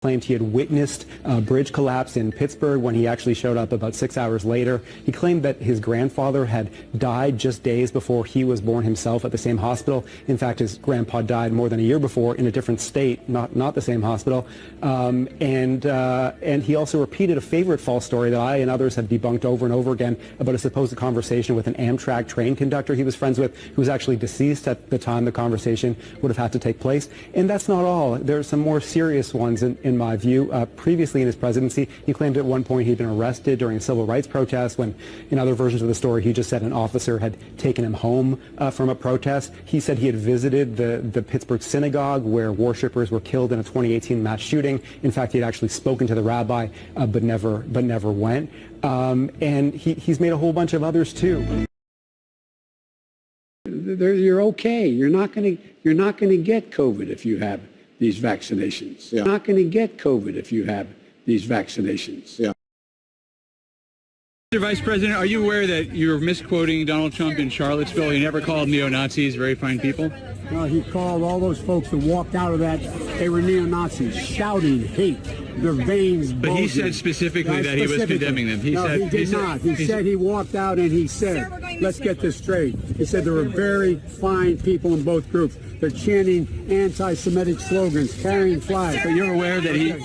Claimed he had witnessed a bridge collapse in Pittsburgh when he actually showed up about 6 hours later. He claimed that his grandfather had died just days before he was born himself at the same hospital. In fact, his grandpa died more than a year before in a different state, not the same hospital. And he also repeated a favorite false story that I and others have debunked over and over again about a supposed conversation with an Amtrak train conductor he was friends with, who was actually deceased at the time the conversation would have had to take place. And that's not all. There are some more serious ones in my view. Previously in his presidency, he claimed at one point he'd been arrested during a civil rights protest when, in other versions of the story, he just said an officer had taken him home from a protest. He said he had visited the Pittsburgh synagogue where worshipers were killed in a 2018 mass shooting. In fact, he had actually spoken to the rabbi, but never went. And he's made a whole bunch of others too. You're okay. You're not going to get COVID if you have these vaccinations. Yeah. You're not going to get COVID if you have these vaccinations. Yeah. Mr. Vice President, are you aware that you're misquoting Donald Trump in Charlottesville? He never called neo-Nazis very fine people? No, he called all those folks that walked out of that, they were neo-Nazis, shouting hate, their veins bulging. But he said specifically that he was condemning them. He did not. He said he walked out and he said, let's get this straight. He said there were very fine people in both groups. They're chanting anti-Semitic slogans, carrying flags. But you're aware that he...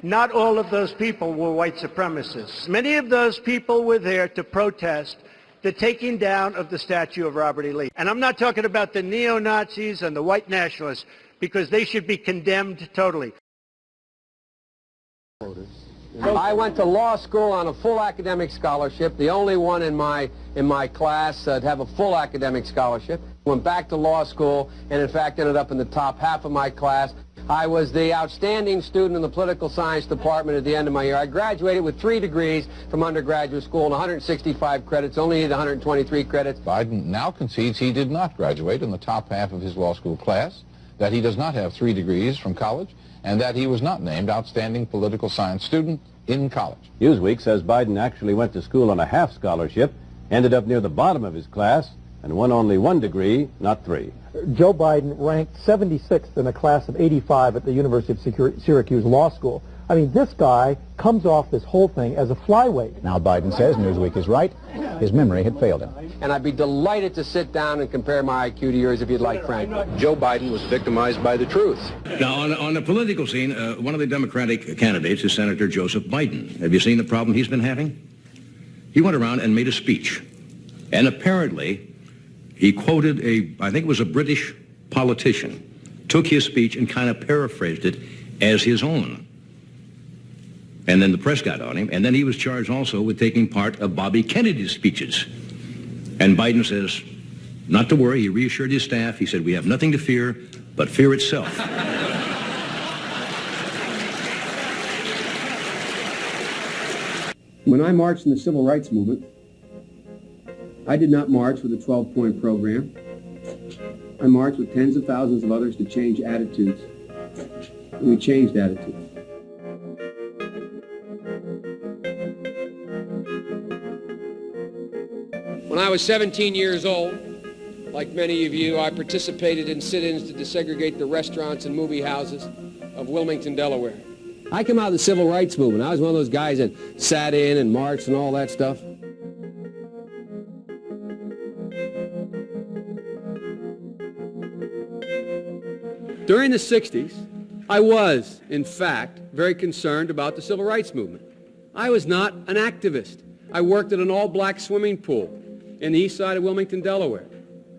Not all of those people were white supremacists. Many of those people were there to protest the taking down of the statue of Robert E. Lee. And I'm not talking about the neo-Nazis and the white nationalists, because they should be condemned totally. I went to law school on a full academic scholarship, the only one in my class to have a full academic scholarship. Went back to law school and in fact ended up in the top half of my class. I was the outstanding student in the political science department at the end of my year. I graduated with 3 degrees from undergraduate school and 165 credits, only needed 123 credits. Biden now concedes he did not graduate in the top half of his law school class, that he does not have 3 degrees from college, and that he was not named outstanding political science student in college. Newsweek says Biden actually went to school on a half scholarship, ended up near the bottom of his class, and won only 1 degree, not 3. Joe Biden ranked 76th in a class of 85 at the University of Syracuse Law School. I mean, this guy comes off this whole thing as a flyweight. Now Biden says Newsweek is right. His memory had failed him. And I'd be delighted to sit down and compare my IQ to yours if you'd like, Frank. Joe Biden was victimized by the truth. Now, on the political scene, one of the Democratic candidates is Senator Joseph Biden. Have you seen the problem he's been having? He went around and made a speech. And apparently, he quoted I think it was a British politician, took his speech and kind of paraphrased it as his own. And then the press got on him, and then he was charged also with taking part of Bobby Kennedy's speeches. And Biden says, not to worry, he reassured his staff. He said, we have nothing to fear but fear itself. When I marched in the civil rights movement, I did not march with a 12-point program. I marched with tens of thousands of others to change attitudes. And we changed attitudes. When I was 17 years old, like many of you, I participated in sit-ins to desegregate the restaurants and movie houses of Wilmington, Delaware. I came out of the civil rights movement. I was one of those guys that sat in and marched and all that stuff. During the 60s, I was, in fact, very concerned about the civil rights movement. I was not an activist. I worked at an all-black swimming pool in the east side of Wilmington, Delaware.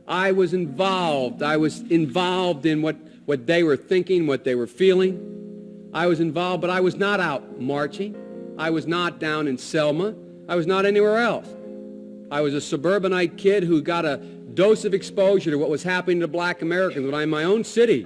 I was involved in what they were thinking, what they were feeling. I was involved, but I was not out marching. I was not down in Selma. I was not anywhere else. I was a suburbanite kid who got a dose of exposure to what was happening to black Americans when I'm in my own city.